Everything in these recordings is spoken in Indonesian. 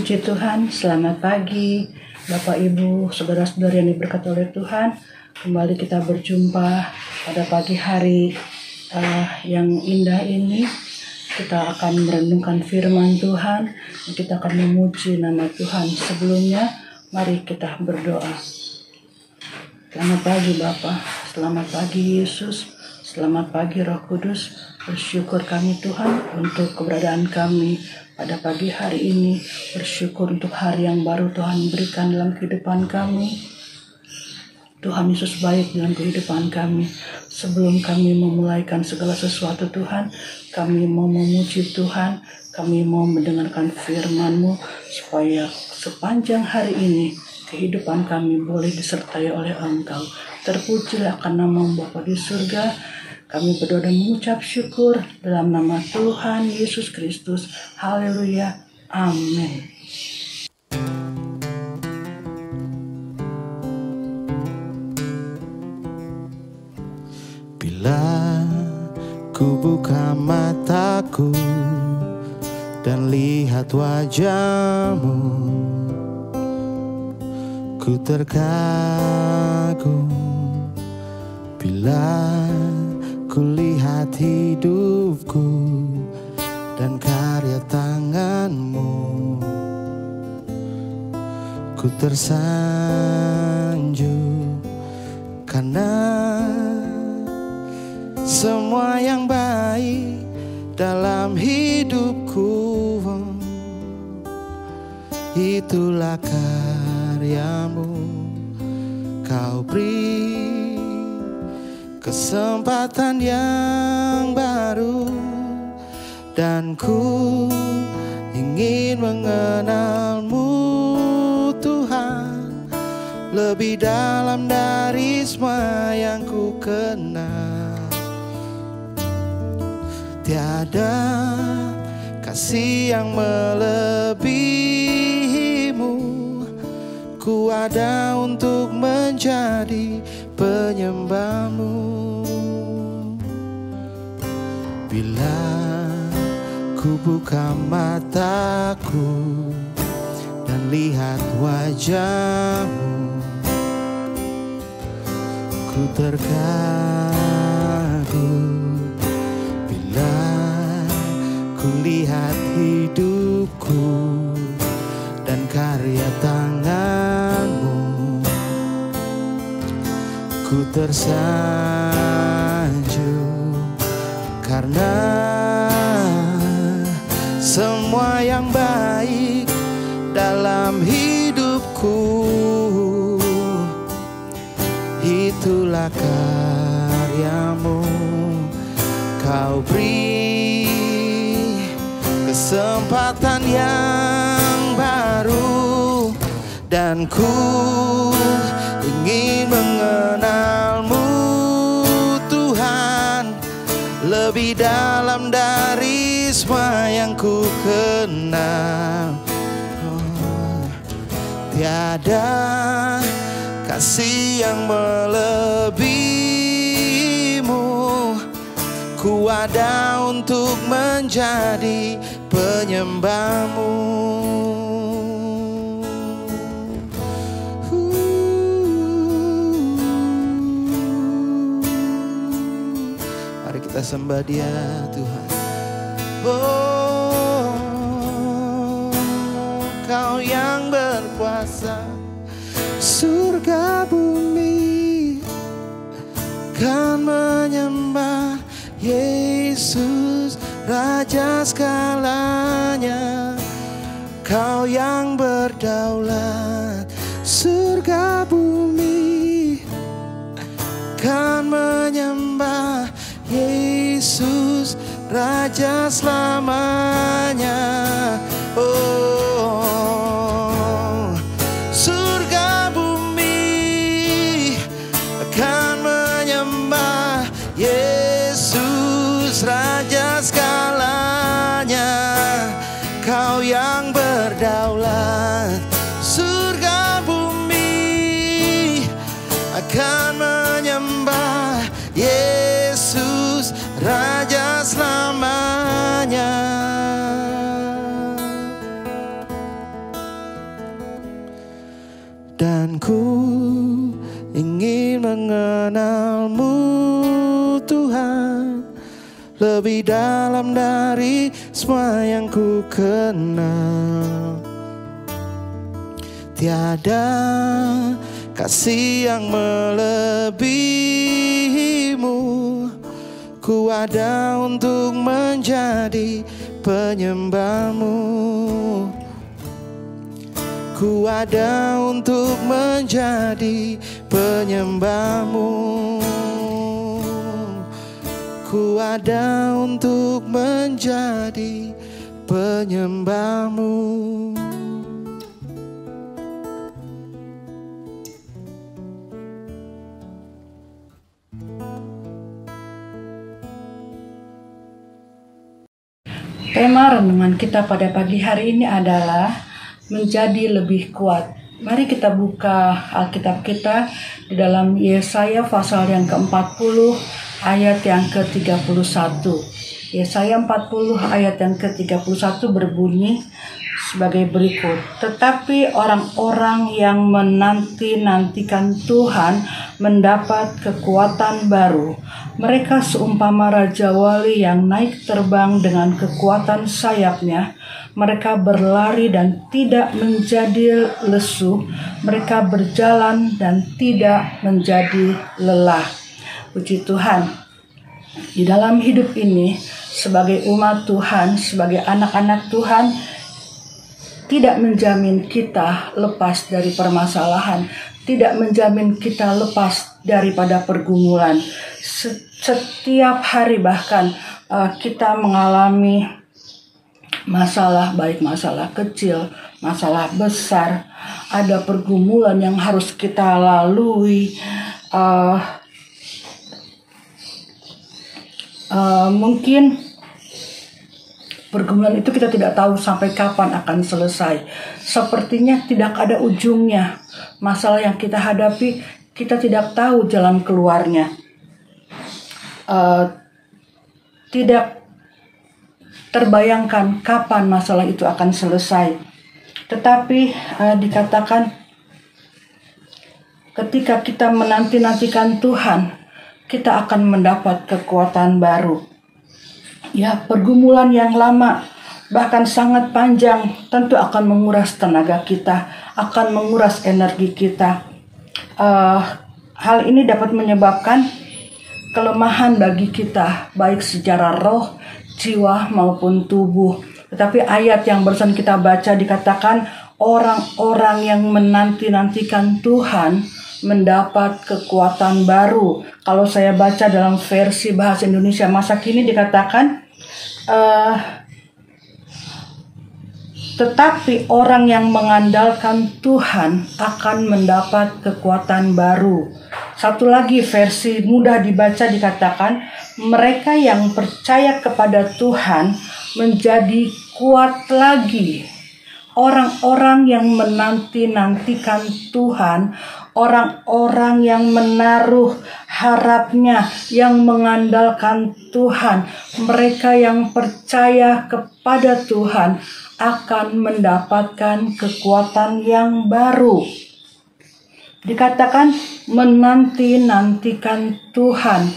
Puji Tuhan, selamat pagi Bapak Ibu, saudara-saudara yang diberkati oleh Tuhan. Kembali kita berjumpa pada pagi hari yang indah ini. Kita akan merenungkan firman Tuhan, kita akan memuji nama Tuhan. Sebelumnya, mari kita berdoa. Selamat pagi Bapa, selamat pagi Yesus, selamat pagi Roh Kudus. Bersyukur kami Tuhan untuk keberadaan kami pada pagi hari ini. Bersyukur untuk hari yang baru Tuhan berikan dalam kehidupan kami. Tuhan Yesus baik dalam kehidupan kami. Sebelum kami memulaikan segala sesuatu Tuhan, kami mau memuji Tuhan, kami mau mendengarkan firman-Mu, supaya sepanjang hari ini kehidupan kami boleh disertai oleh Engkau. Terpujilah akan nama Bapa di surga. Kami berdoa dan mengucap syukur dalam nama Tuhan Yesus Kristus. Haleluya. Amin. Bila ku buka mataku dan lihat wajah-Mu, ku terkagum. Bila ku lihat hidupku dan karya tangan-Mu, ku tersanjung karena semua yang baik dalam hidupku itulah karya-Mu. Kau beri kesempatan yang baru dan ku ingin mengenal-Mu Tuhan lebih dalam dari semua yang ku kenal. Tiada kasih yang melebihi-Mu, ku ada untuk menjadi penyembah-Mu. Bila ku buka mataku dan lihat wajah-Mu, ku terkagum. Bila ku lihat hidupku dan karya tangan-Mu, ku tersanjung karena semua yang baik dalam hidupku itulah karya-Mu. Kau beri kesempatan yang baru dan ku ingin mengenal-Mu Tuhan lebih dalam dari semua yang ku kenal. Tiada kasih yang melebihi-Mu, ku ada untuk menjadi penyembah-Mu. Mari kita sembah Dia Tuhan. Oh, Kau yang berkuasa, surga bumi kan menyembah Yesus Raja segalanya. Kau yang berdaulat, surga bumi kan menyembah Yesus Raja selamanya. Oh, surga bumi akan menyembah Yesus Raja segalanya. Kau yang berdaulat, surga bumi akan menyembah Yesus Raja selamanya. mengenalmu Tuhan, lebih dalam dari semua yang ku kenal. Tiada kasih yang melebihimu. Ku ada untuk menjadi penyembahmu. Ku ada untuk menjadi penyembahmu. Ku ada untuk menjadi penyembahmu. Tema renungan kita pada pagi hari ini adalah menjadi lebih kuat. Mari kita buka Alkitab kita di dalam Yesaya pasal yang ke-40 ayat yang ke-31. Yesaya 40 ayat yang ke-31 berbunyi sebagai berikut. Tetapi orang-orang yang menanti-nantikan Tuhan mendapat kekuatan baru. Mereka seumpama raja wali yang naik terbang dengan kekuatan sayapnya. Mereka berlari dan tidak menjadi lesu. Mereka berjalan dan tidak menjadi lelah. Puji Tuhan. Di dalam hidup ini, sebagai umat Tuhan, sebagai anak-anak Tuhan, tidak menjamin kita lepas dari permasalahan, tidak menjamin kita lepas daripada pergumulan. Setiap hari bahkan kita mengalami masalah, baik masalah kecil, masalah besar, ada pergumulan yang harus kita lalui. Mungkin pergumulan itu kita tidak tahu sampai kapan akan selesai. Sepertinya tidak ada ujungnya. Masalah yang kita hadapi, kita tidak tahu jalan keluarnya. Tidak terbayangkan kapan masalah itu akan selesai. Tetapi dikatakan ketika kita menanti-nantikan Tuhan, kita akan mendapat kekuatan baru. Ya, pergumulan yang lama, bahkan sangat panjang, tentu akan menguras tenaga kita, akan menguras energi kita. Hal ini dapat menyebabkan kelemahan bagi kita, baik secara roh, jiwa maupun tubuh. Tetapi ayat yang barusan kita baca dikatakan orang-orang yang menanti-nantikan Tuhan mendapat kekuatan baru. Kalau saya baca dalam versi bahasa Indonesia masa kini dikatakan tetapi orang yang mengandalkan Tuhan akan mendapat kekuatan baru. Satu lagi versi mudah dibaca dikatakan, mereka yang percaya kepada Tuhan menjadi kuat lagi. Orang-orang yang menanti-nantikan Tuhan, orang-orang yang menaruh harapnya, yang mengandalkan Tuhan, mereka yang percaya kepada Tuhan akan mendapatkan kekuatan yang baru. Dikatakan menanti-nantikan Tuhan.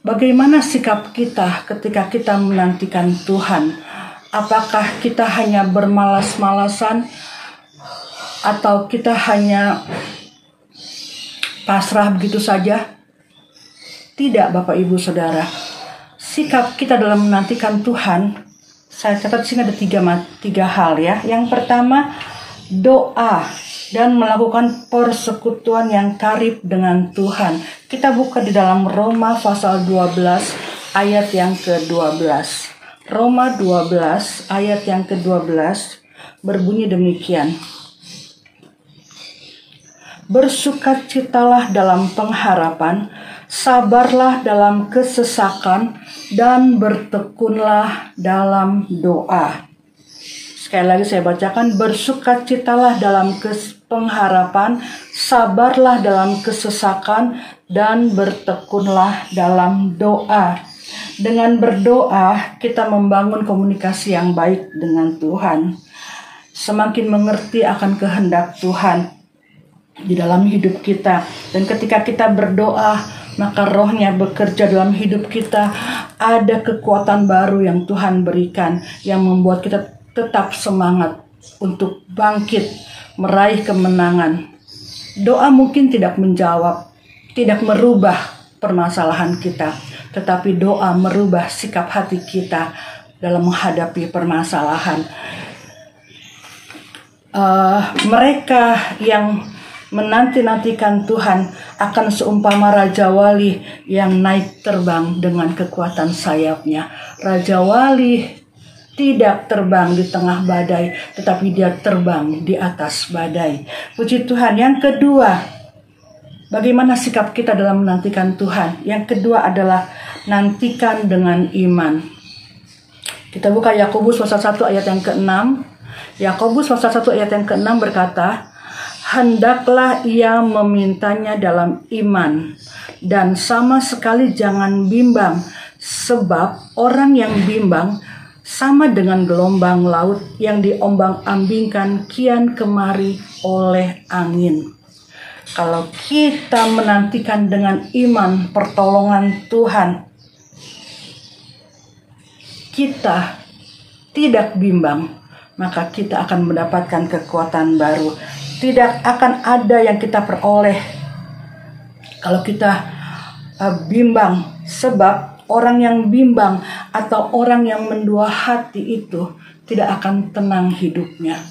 Bagaimana sikap kita ketika kita menantikan Tuhan? Apakah kita hanya bermalas-malasan atau kita hanya pasrah begitu saja? Tidak, Bapak Ibu Saudara. Sikap kita dalam menantikan Tuhan, saya catat sini ada tiga hal ya. Yang pertama, doa dan melakukan persekutuan yang karib dengan Tuhan. Kita buka di dalam Roma pasal 12 ayat yang ke-12. Roma 12 ayat yang ke-12 berbunyi demikian. Bersukacitalah dalam pengharapan, sabarlah dalam kesesakan, dan bertekunlah dalam doa. Sekali lagi saya bacakan, bersukacitalah dalam pengharapan, sabarlah dalam kesesakan, dan bertekunlah dalam doa. Dengan berdoa, kita membangun komunikasi yang baik dengan Tuhan. Semakin mengerti akan kehendak Tuhan. di dalam hidup kita. Dan ketika kita berdoa, maka rohnya bekerja dalam hidup kita. Ada kekuatan baru yang Tuhan berikan, yang membuat kita tetap semangat untuk bangkit, meraih kemenangan. Doa mungkin tidak menjawab, tidak merubah permasalahan kita, tetapi doa merubah sikap hati kita dalam menghadapi permasalahan. Mereka yang menanti-nantikan Tuhan akan seumpama Raja Wali yang naik terbang dengan kekuatan sayapnya. Raja Wali tidak terbang di tengah badai, tetapi dia terbang di atas badai. Puji Tuhan. Yang kedua, bagaimana sikap kita dalam menantikan Tuhan? Yang kedua adalah nantikan dengan iman. Kita buka Yakobus pasal 1 ayat yang ke-6. Yakobus pasal 1 ayat yang ke-6 berkata, hendaklah ia memintanya dalam iman, dan sama sekali jangan bimbang, sebab orang yang bimbang sama dengan gelombang laut yang diombang-ambingkan kian kemari oleh angin. Kalau kita menantikan dengan iman pertolongan Tuhan, kita tidak bimbang, maka kita akan mendapatkan kekuatan baru. Tidak akan ada yang kita peroleh kalau kita bimbang, sebab orang yang bimbang atau orang yang mendua hati itu tidak akan tenang hidupnya.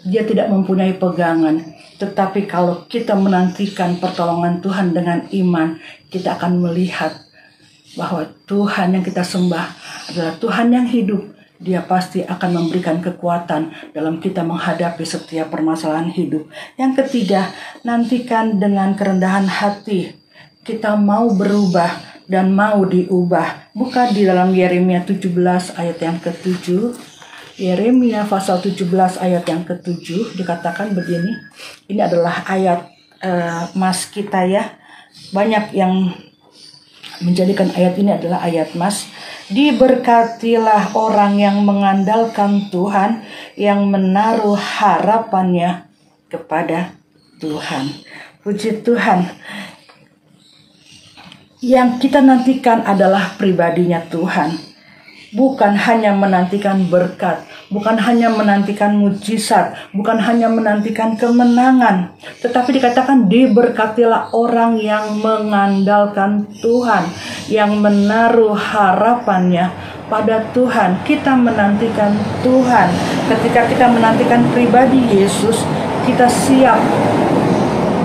Dia tidak mempunyai pegangan. Tetapi kalau kita menantikan pertolongan Tuhan dengan iman, kita akan melihat bahwa Tuhan yang kita sembah adalah Tuhan yang hidup. Dia pasti akan memberikan kekuatan dalam kita menghadapi setiap permasalahan hidup. Yang ketiga, nantikan dengan kerendahan hati. Kita mau berubah dan mau diubah. Buka di dalam Yeremia 17 ayat yang ke-7. Yeremia pasal 17 ayat yang ke-7 dikatakan begini. Ini adalah ayat mas kita ya. Banyak yang menjadikan ayat ini adalah ayat mas. Diberkatilah orang yang mengandalkan Tuhan, yang menaruh harapannya kepada Tuhan. Puji Tuhan. Yang kita nantikan adalah pribadinya Tuhan. Bukan hanya menantikan berkat, bukan hanya menantikan mujizat, bukan hanya menantikan kemenangan, tetapi dikatakan diberkatilah orang yang mengandalkan Tuhan, yang menaruh harapannya pada Tuhan. Kita menantikan Tuhan. Ketika kita menantikan pribadi Yesus, kita siap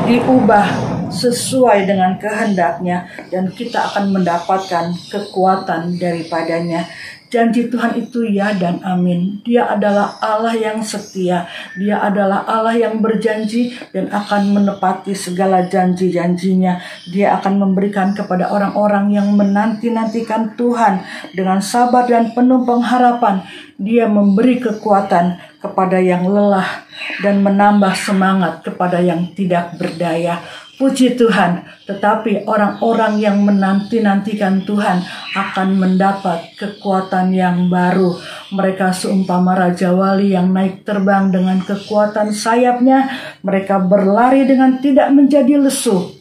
diubah sesuai dengan kehendaknya, dan kita akan mendapatkan kekuatan daripadanya. Janji Tuhan itu ya dan amin. Dia adalah Allah yang setia. Dia adalah Allah yang berjanji dan akan menepati segala janji-janjinya. Dia akan memberikan kepada orang-orang yang menanti-nantikan Tuhan dengan sabar dan penuh pengharapan. Dia memberi kekuatan kepada yang lelah dan menambah semangat kepada yang tidak berdaya. Puji Tuhan, tetapi orang-orang yang menanti-nantikan Tuhan akan mendapat kekuatan yang baru. Mereka seumpama Raja Wali yang naik terbang dengan kekuatan sayapnya. Mereka berlari dengan tidak menjadi lesu.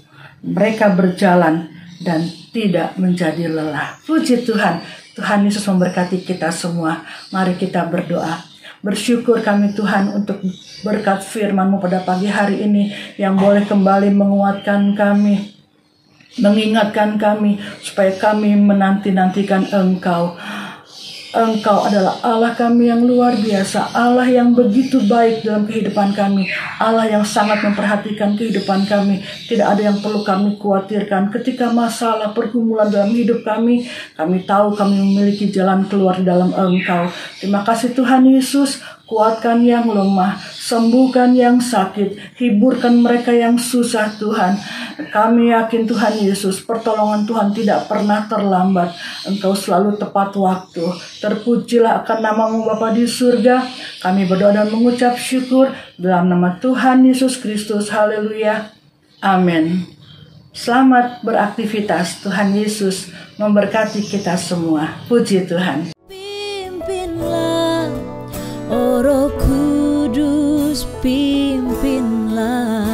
Mereka berjalan dan tidak menjadi lelah. Puji Tuhan, Tuhan Yesus memberkati kita semua. Mari kita berdoa. Bersyukur kami Tuhan untuk berkat firman-Mu pada pagi hari ini yang boleh kembali menguatkan kami, mengingatkan kami supaya kami menanti-nantikan Engkau. Engkau adalah Allah kami yang luar biasa, Allah yang begitu baik dalam kehidupan kami, Allah yang sangat memperhatikan kehidupan kami. Tidak ada yang perlu kami khawatirkan. Ketika masalah pergumulan dalam hidup kami tahu kami memiliki jalan keluar di dalam Engkau. Terima kasih Tuhan Yesus. Kuatkan yang lemah, sembuhkan yang sakit, hiburkan mereka yang susah Tuhan. Kami yakin Tuhan Yesus, pertolongan Tuhan tidak pernah terlambat. Engkau selalu tepat waktu. Terpujilah akan nama-Mu Bapa di surga. Kami berdoa dan mengucap syukur dalam nama Tuhan Yesus Kristus. Haleluya. Amin. Selamat beraktivitas. Tuhan Yesus memberkati kita semua. Puji Tuhan. Oh Roh Kudus, pimpinlah